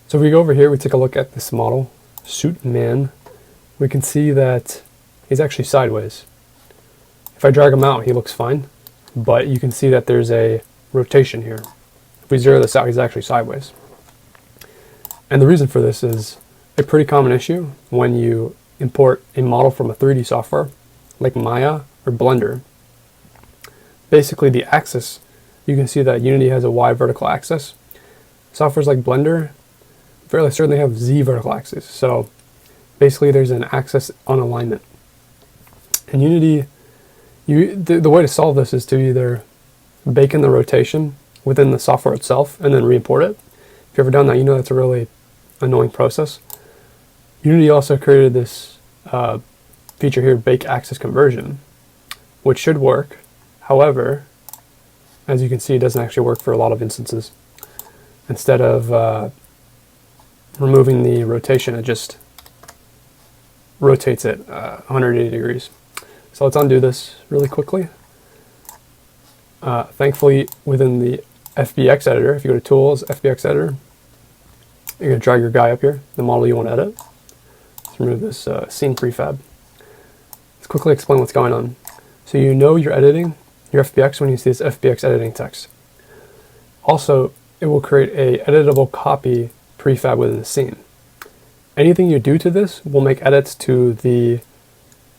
So if we go over here, we take a look at this model, Suit Man, we can see that he's actually sideways. If I drag him out, he looks fine, but you can see that there's a rotation here. If we zero this out, he's actually sideways. And the reason for this is a pretty common issue when you import a model from a 3D software like Maya or Blender. Basically the axis, you can see that Unity has a Y vertical axis. Softwares like Blender fairly certainly have Z vertical axis. So basically there's an axis unalignment. And Unity, the way to solve this is to either bake in the rotation within the software itself and then re-import it. If you've ever done that, you know that's a really annoying process. Unity also created this feature here, bake axis conversion, which should work. However, as you can see, it doesn't actually work for a lot of instances. Instead of removing the rotation, it just rotates it 180 degrees. So let's undo this really quickly. Thankfully, within the FBX editor, if you go to Tools, FBX Editor, you're going to drag your guy up here, the model you want to edit. Let's remove this scene prefab. Let's quickly explain what's going on. So you know you're editing your FBX when you see this FBX editing text. Also, it will create a editable copy prefab within the scene. Anything you do to this will make edits to the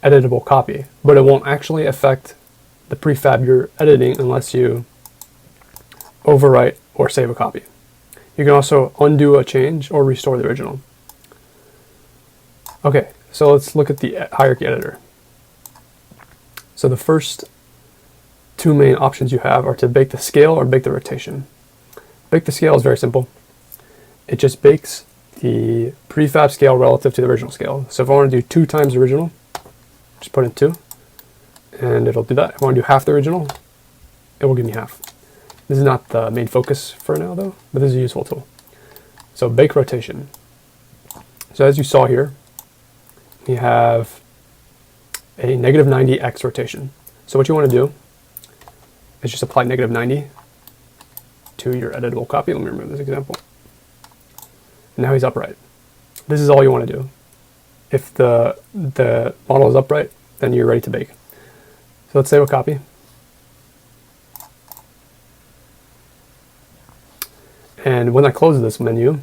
editable copy, but it won't actually affect the prefab you're editing unless you overwrite or save a copy. You can also undo a change or restore the original. Okay, so let's look at the hierarchy editor. So the first two main options you have are to bake the scale or bake the rotation. Bake the scale is very simple. It just bakes the prefab scale relative to the original scale. So if I want to do 2 times the original, just put in 2, and it'll do that. If I want to do half the original, it will give me half. This is not the main focus for now though, but this is a useful tool. So bake rotation. So as you saw here, we have a negative 90x rotation. So what you want to do is just apply negative 90 to your editable copy. Let me remove this example. Now he's upright. This is all you want to do. If the model is upright, then you're ready to bake. So let's save a copy. And when I close this menu,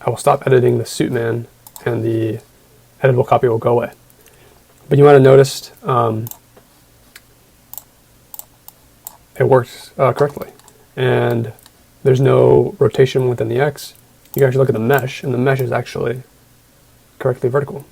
I will stop editing the suit man and the editable copy will go away. But you might have noticed it works correctly. And there's no rotation within the X. You can actually look at the mesh, and the mesh is actually correctly vertical.